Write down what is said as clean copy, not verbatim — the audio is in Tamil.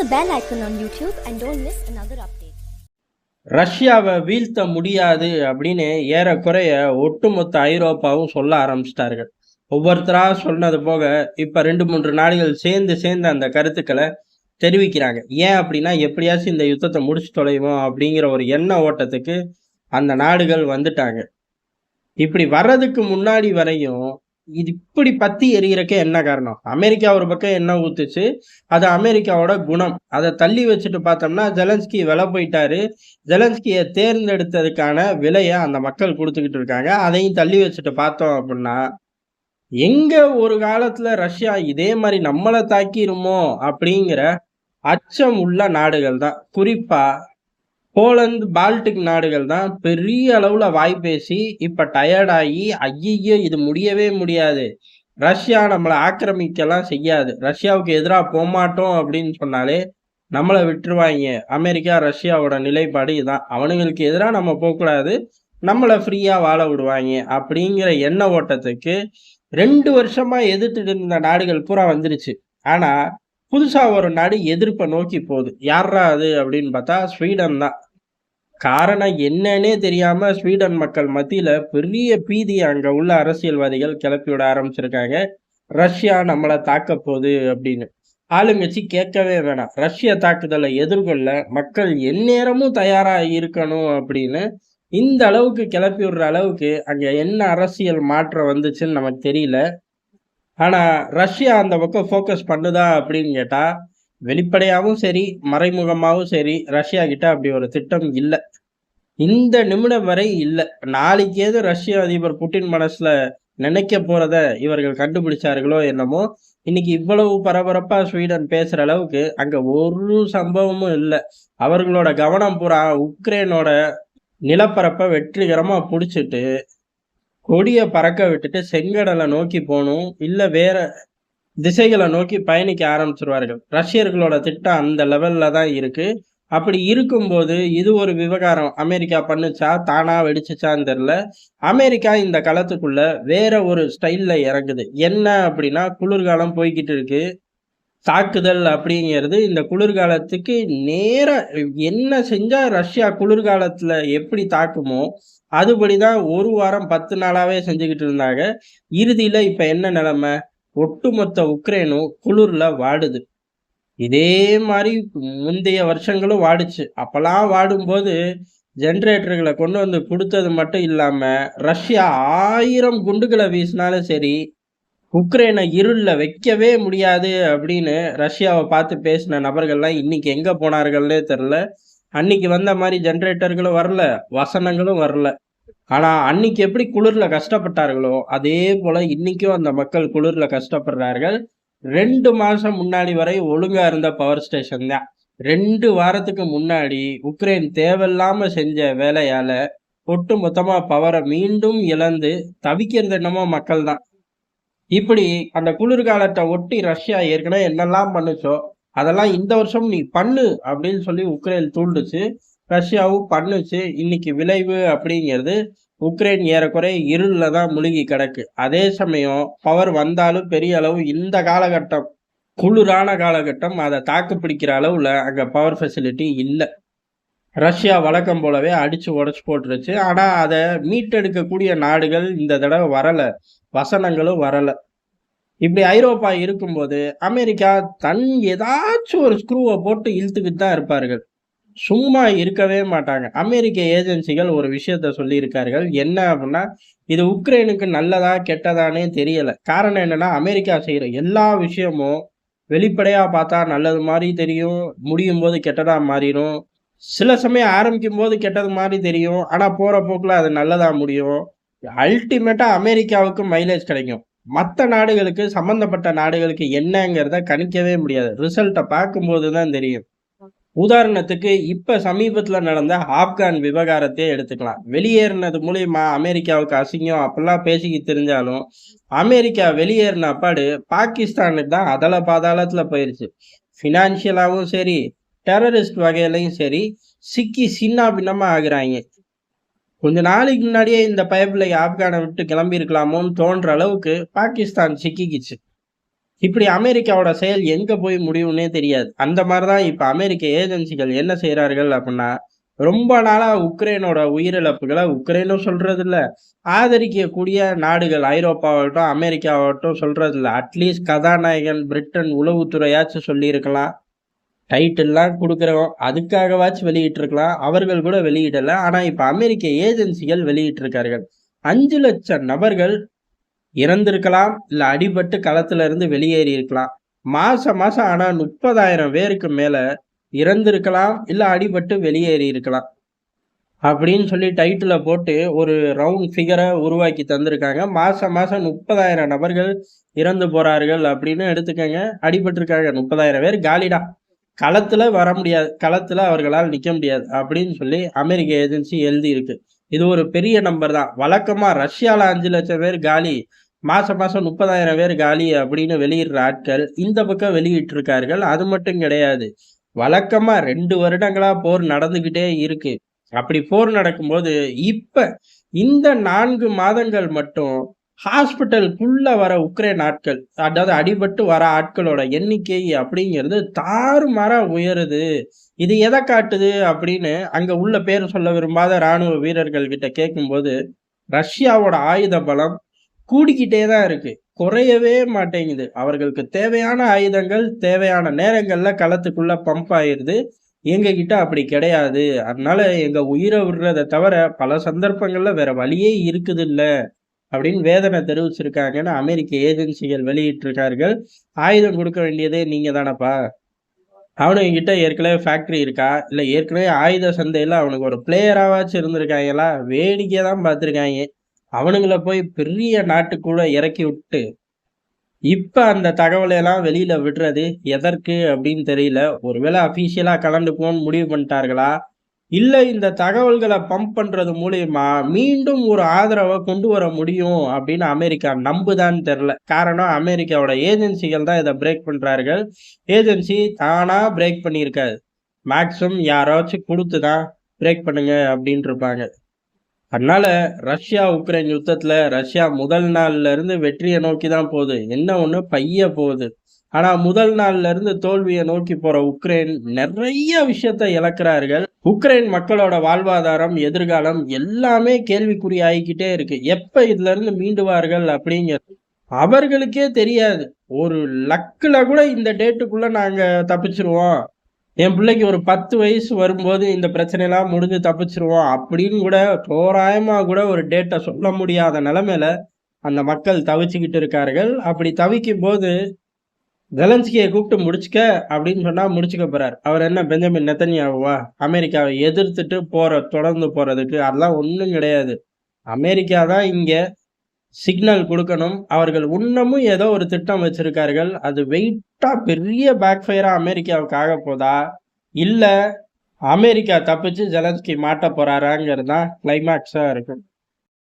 the bell icon on YouTube and don't miss another update. ரஷ்யாவை வீழ்த்த முடியாது அப்படின்னு ஏறக்குறைய ஒட்டுமொத்த ஐரோப்பாவும் சொல்ல ஆரம்பிச்சிட்டார்கள். ஒவ்வொருத்தரா சொன்னது போக இப்ப 2-3 நாடுகள் சேர்ந்து அந்த கருத்துக்களை தெரிவிக்கிறாங்க. ஏன் அப்படின்னா எப்படியாச்சும் இந்த யுத்தத்தை முடிச்சு தொலைவோம் அப்படிங்கிற ஒரு எண்ண ஓட்டத்துக்கு அந்த நாடுகள் வந்துட்டாங்க. இப்படி வர்றதுக்கு முன்னாடி வரையும் இது இப்படி பத்தி எரியறக்கே என்ன காரணம்? அமெரிக்கா ஒரு பக்கம் எண்ணெய் ஊத்துச்சு. அது அமெரிக்காவோட குணம். அதை தள்ளி வச்சுட்டு பார்த்தோம்னா ஜெலன்ஸ்கி விலை போயிட்டாரு. ஜெலன்ஸ்கியை தேர்ந்தெடுத்ததுக்கான விலையை அந்த மக்கள் கொடுத்துக்கிட்டு இருக்காங்க. அதையும் தள்ளி வச்சுட்டு பார்த்தோம் அப்படின்னா எங்க ஒரு காலத்துல ரஷ்யா இதே மாதிரி நம்மளை தாக்கிருமோ அப்படிங்கிற அச்சம் உள்ள நாடுகள் தான். குறிப்பா போலந்து, பால்டிக் நாடுகள் தான் பெரிய அளவுல வாய் பேசி இப்ப டயர்டாகி ஐயையோ இது முடியவே முடியாது, ரஷ்யா நம்மளை ஆக்கிரமிக்கலாம் செய்யாது, ரஷ்யாவுக்கு எதிராக போமாட்டோம் அப்படின்னு சொன்னாலே நம்மளை விட்டுருவாங்க. அமெரிக்கா ரஷ்யாவோட நிலைப்பாடு இதுதான். அவனுங்களுக்கு எதிராக நம்ம போகக்கூடாது, நம்மளை ஃப்ரீயா வாழ விடுவாங்க அப்படிங்கிற எண்ண ஓட்டத்துக்கு 2 வருஷமா எதிர்த்துட்டு இருந்த நாடுகள் பூரா வந்துருச்சு. ஆனா புதுசா ஒரு நாடு எதிர்ப்பை நோக்கி போகுது. யாரா அது அப்படின்னு பார்த்தா ஸ்வீடன் தான். காரணம் என்னன்னே தெரியாம ஸ்வீடன் மக்கள் மத்தியில பெரிய பீதியை அங்க உள்ள அரசியல்வாதிகள் கிளப்பி விட ஆரம்பிச்சிருக்காங்க. ரஷ்யா நம்மளை தாக்க போகுது அப்படின்னு. ஆளுங்கட்சி கேட்கவே வேணாம். ரஷ்ய தாக்குதலை எதிர்கொள்ள மக்கள் எந்நேரமும் தயாரா இருக்கணும் அப்படின்னு இந்த அளவுக்கு கிளப்பி விடுற அளவுக்கு அங்க என்ன அரசியல் மாற்றம் வந்துச்சுன்னு நமக்கு தெரியல. ஆனா ரஷ்யா அந்த பக்கம் ஃபோக்கஸ் பண்ணுதா அப்படின்னு கேட்டா வெளிப்படையாவும் சரி மறைமுகமாவும் சரி ரஷ்யா கிட்ட அப்படி ஒரு திட்டம் இல்லை. இந்த நிமிடம் வரை இல்லை. நாளைக்கு ஏதோ ரஷ்ய அதிபர் புட்டின் மனசுல நினைக்க போறத இவர்கள் கண்டுபிடிச்சார்களோ என்னமோ, இன்னைக்கு இவ்வளவு பரபரப்பா ஸ்வீடன் பேசுற அளவுக்கு அங்க ஒரு சம்பவமும் இல்லை. அவர்களோட கவனம் பூரா உக்ரைனோட நிலப்பரப்பை வெற்றிகரமா புடிச்சிட்டு கொடியை பறக்க விட்டுட்டு செங்கடலை நோக்கி போகணும், இல்ல வேற திசைகளை நோக்கி பயணிக்க ஆரம்பிச்சிருவார்கள். ரஷ்யர்களோட திட்டம் அந்த லெவல்ல தான் இருக்கு. அப்படி இருக்கும்போது இது ஒரு விவகாரம் அமெரிக்கா பண்ணுச்சா தானா வெடிச்சுச்சான்னு தெரியல. அமெரிக்கா இந்த களத்துக்குள்ள வேற ஒரு ஸ்டைல்ல இறங்குது. என்ன அப்படின்னா குளிர்காலம் போய்கிட்டு இருக்கு. தாக்குதல் அப்படிங்கிறது இந்த குளிர்காலத்துக்கு நேர என்ன செஞ்சா ரஷ்யா குளிர்காலத்துல எப்படி தாக்குமோ அதுபடிதான் 1 வாரம் 10 நாளாவே செஞ்சுக்கிட்டு இருந்தாங்க. இறுதியில இப்ப என்ன நிலைமை? ஒட்டுமொத்த உக்ரைனும் குளிர்ல வாடுது. இதே மாதிரி முந்தைய வருஷங்களும் வாடுச்சு. அப்பெல்லாம் வாடும்போது ஜெனரேட்டர்களை கொண்டு வந்து கொடுத்தது மட்டும் இல்லாம ரஷ்யா 1000 குண்டுகளை வீசினாலும் சரி உக்ரைனை இருள்ல வைக்கவே முடியாது அப்படின்னு ரஷ்யாவை பார்த்து பேசின நபர்கள்லாம் இன்னைக்கு எங்க போனார்கள்னே தெரியல. அன்னைக்கு வந்த மாதிரி ஜெனரேட்டர்களும் வரல, வசனங்களும் வரல. ஆனா அன்னைக்கு எப்படி குளிர்ல கஷ்டப்பட்டார்களோ அதே போல இன்னைக்கும் அந்த மக்கள் குளிர்ல கஷ்டப்படுறார்கள். 2 மாசம் முன்னாடி வரை ஒழுங்கா இருந்த பவர் ஸ்டேஷன் தான் 2 வாரத்துக்கு முன்னாடி உக்ரைன் தேவையில்லாம செஞ்ச வேலையால ஒட்டு மொத்தமா பவரை மீண்டும் இழந்து தவிக்கிறது என்னமோ மக்கள் தான். இப்படி அந்த குளிர்காலத்தை ஒட்டி ரஷ்யா ஏற்கனவே என்னெல்லாம் பண்ணுச்சோ அதெல்லாம் இந்த வருஷம் நீ பண்ணு அப்படின்னு சொல்லி உக்ரைன் தூண்டுச்சு. ரஷ்யாவும் பண்ணுச்சு. இன்னைக்கு விளைவு அப்படிங்கிறது உக்ரைன் ஏறக்குறை இருள்ல தான் முழுகி கிடக்கு. அதே சமயம் பவர் வந்தாலும் பெரிய அளவு இந்த காலகட்டம் குளிரான காலகட்டம் அதை தாக்கு பிடிக்கிற அளவுல அங்க பவர் ஃபெசிலிட்டி இல்லை. ரஷ்யா வழக்கம் போலவே அடிச்சு உடைச்சு போட்டுருச்சு. ஆனா அதை மீட்டெடுக்கக்கூடிய நாடுகள் இந்த தடவை வரல, வசனங்களும் வரல. இப்படி ஐரோப்பா இருக்கும்போது அமெரிக்கா தன் ஏதாச்சும் ஒரு ஸ்க்ரூவை போட்டு இழுத்துக்கிட்டு தான் இருப்பார்கள். சும்மா இருக்கவே மாட்டாங்க. அமெரிக்க ஏஜென்சிகள் ஒரு விஷயத்த சொல்லியிருக்கார்கள். என்ன அப்படின்னா இது உக்ரைனுக்கு நல்லதா கெட்டதானே தெரியல. காரணம் என்னன்னா அமெரிக்கா செய்யற எல்லா விஷயமும் வெளிப்படையா பார்த்தா நல்லது மாதிரி தெரியும், முடியும் போது கெட்டதா மாறிடும். சில சமயம் ஆரம்பிக்கும் போது கெட்டது மாதிரி தெரியும், ஆனா போற போக்குல அது நல்லதா முடியும். அல்டிமேட்டா அமெரிக்காவுக்கு மைலேஜ் கிடைக்கும். மற்ற நாடுகளுக்கு சம்பந்தப்பட்ட நாடுகளுக்கு என்னங்கிறத கணிக்கவே முடியாது. ரிசல்ட்டை பார்க்கும்போது தான் தெரியும். உதாரணத்துக்கு இப்ப சமீபத்துல நடந்த ஆப்கான் விவகாரத்தையே எடுத்துக்கலாம். வெளியேறினது மூலியமா அமெரிக்காவுக்கு அசிங்கம் அப்படிலாம் பேசிக்கிட்டு தெரிஞ்சாலும் அமெரிக்கா வெளியேறின அப்பாடு பாகிஸ்தானுக்கு தான் அதல பாதாளத்துல போயிருச்சு. பினான்சியலாவும் சரி டெரரிஸ்ட் வகையிலையும் சரி சிக்கி சின்ன பின்னமா ஆகுறாங்க. கொஞ்ச நாளைக்கு முன்னாடியே இந்த பைப்ல ஆப்கானை விட்டு கிளம்பி இருக்கலாமோன்னு தோன்ற அளவுக்கு பாகிஸ்தான் சிக்கிக்கிச்சு. இப்படி அமெரிக்காவோட செயல் எங்க போய் முடியும்னே தெரியாது. அந்த மாதிரிதான் இப்ப அமெரிக்க ஏஜென்சிகள் என்ன செய்றார்கள் அப்படின்னா, ரொம்ப நாளா உக்ரைனோட உயிரிழப்புகள உக்ரைனும் சொல்றதில்ல. ஆதரிக்கக்கூடிய நாடுகள் ஐரோப்பாவாகட்டும், அமெரிக்காவாகட்டும் சொல்றதில்ல. அட்லீஸ்ட் கதாநாயகன் பிரிட்டன் உளவுத்துறையாச்சும் சொல்லியிருக்கலாம். டைட்டில்லாம் குடுக்குறோம். அதுக்காகவாச்சும் வெளியிட்டிருக்கலாம். அவர்கள் கூட வெளியிடல. ஆனா இப்ப அமெரிக்க ஏஜென்சிகள் வெளியிட்டிருக்கார்கள். 5,00,000 நபர்கள் இறந்திருக்கலாம். இல்ல அடிபட்டு களத்துல இருந்து வெளியேறி இருக்கலாம். மாசம் மாசம் ஆனா 30,000 பேருக்கு மேல இறந்திருக்கலாம். இல்ல அடிபட்டு வெளியேறி இருக்கலாம். அப்படின்னு சொல்லி டைட்டில போட்டு ஒரு ரவுண்ட் ஃபிகர உருவாக்கி தந்திருக்காங்க. மாசம் மாசம் 30,000 நபர்கள் இறந்து போறார்கள் அப்படின்னு எடுத்துக்கங்க. அடிபட்டிருக்காங்க. 30,000 பேர் காலிடா. களத்துல வர முடியாது. களத்துல அவர்களால் நிக்க முடியாது. அப்படின்னு சொல்லி அமெரிக்க ஏஜென்சி எழுதியிருக்கு. இது ஒரு பெரிய நம்பர் தான். வழக்கமா ரஷ்யால 5,00,000 பேர் காலி. மாசம் மாசம் 30,000 பேர் காலி அப்படின்னு வெளியிடுற ஆட்கள் இந்த பக்கம் வெளியிட்டிருக்கார்கள். அது மட்டும் கிடையாது. வழக்கமா 2 வருடங்களா போர் நடந்துகிட்டே இருக்கு. அப்படி போர் நடக்கும்போது, இப்ப இந்த 4 மாதங்கள் மட்டும் ஹாஸ்பிட்டலுக்குள்ள வர உக்ரைன் ஆட்கள், அதாவது அடிபட்டு வர ஆட்களோட எண்ணிக்கை அப்படிங்கிறது தாறுமாறா உயருது. இது எத காட்டுது அப்படின்னு அங்க உள்ள பேர் சொல்ல விரும்பாத ராணுவ வீரர்கள் கிட்ட கேட்கும்போது, ரஷ்யாவோட ஆயுத பலம் கூடிக்கிட்டே தான் இருக்கு. குறையவே மாட்டேங்குது. அவர்களுக்கு தேவையான ஆயுதங்கள் தேவையான நேரங்கள்ல களத்துக்குள்ள பம்ப் ஆயிருது. எங்ககிட்ட அப்படி கிடையாது. அதனால எங்க உயிர விடுறத தவிர பல சந்தர்ப்பங்கள்ல வேற வழியே இருக்குதில்ல. அப்படின்னு வேதனை தெரிவிச்சிருக்காங்கன்னு அமெரிக்க ஏஜென்சிகள் வெளியிட்டிருக்கார்கள். ஆயுதம் குடுக்க வேண்டியதே நீங்க தானப்பா. அவனுங்க கிட்ட ஏற்கனவே ஃபேக்டரி இருக்கா? இல்ல ஏற்கனவே ஆயுத சந்தையில அவனுங்க ஒரு பிளேயராவாச்சும் இருந்திருக்காங்களா? வேடிக்கைய தான் பார்த்துருக்காங்க. அவனுங்கள போய் பெரிய நாட்டுக்குள்ள இறக்கி விட்டு, இப்ப அந்த தகவலை எல்லாம் வெளியில விடுறது எதற்கு அப்படின்னு தெரியல. ஒருவேளை அபிஷியலா கலந்துக்குவோம்னு முடிவு பண்ணிட்டார்களா? இல்ல இந்த தகவல்கள பம்ப் பண்றது மூலியமா மீண்டும் ஒரு ஆதரவ கொண்டு வர முடியும் அப்படின்னு அமெரிக்கா நம்புதான்னு தெரியல. காரணம் அமெரிக்காவோட ஏஜென்சிகள் தான் இத பிரேக் பண்றார்கள். ஏஜென்சி தானா பிரேக் பண்ணியிருக்காது. மேக்ஸிமம் யாராச்சும் குடுத்து தான் பிரேக் பண்ணுங்க அப்படின்ருப்பாங்க. அதனால ரஷ்யா உக்ரைன் யுத்தத்துல ரஷ்யா முதல் நாள்ல இருந்து வெற்றியை நோக்கி தான் போகுது. என்ன ஒண்ணு பைய போகுது. ஆனா முதல் நாள்ல இருந்து தோல்வியை நோக்கி போற உக்ரைன் நிறைய விஷயத்தை இழக்கிறார்கள். உக்ரைன் மக்களோட வாழ்வாதாரம், எதிர்காலம் எல்லாமே கேள்விக்குறி ஆகிக்கிட்டே இருக்கு. எப்ப இதுல இருந்து மீண்டுவார்கள் அப்படிங்கிறது அவர்களுக்கே தெரியாது. ஒரு லக்குல கூட இந்த டேட்டுக்குள்ள நாங்க தப்பிச்சிருவோம். என் பிள்ளைக்கு ஒரு 10 வயசு வரும்போது இந்த பிரச்சனையெல்லாம் முடிஞ்சு தப்பிச்சிருவோம் அப்படின்னு கூட தோராயமா கூட ஒரு டேட்ட சொல்ல முடியாத நிலைமையில அந்த மக்கள் தவிச்சுக்கிட்டு இருக்கார்கள். அப்படி தவிக்கும் போது ஜெலன்ஸ்கியை கூப்பிட்டு முடிச்சுக்க அப்படின்னு சொன்னா முடிச்சுக்க போறார். அவர் என்ன பெஞ்சமின் நெத்தன்யாகுவா? அமெரிக்காவை எதிர்த்துட்டு தொடர்ந்து போறதுக்கு அதெல்லாம் ஒண்ணும் கிடையாது. அமெரிக்கா தான் இங்க சிக்னல் குடுக்கணும். அவர்கள் இன்னமும் ஏதோ ஒரு திட்டம் வச்சிருக்கார்கள். அது வெயிட்டா பெரிய பேக் ஃபயரா அமெரிக்காவுக்கு ஆகப் போதா? இல்ல அமெரிக்கா தப்பிச்சு ஜெலன்ஸ்கி மாட்டப் போறாராங்கிறது தான் கிளைமாக்ஸா இருக்கும்.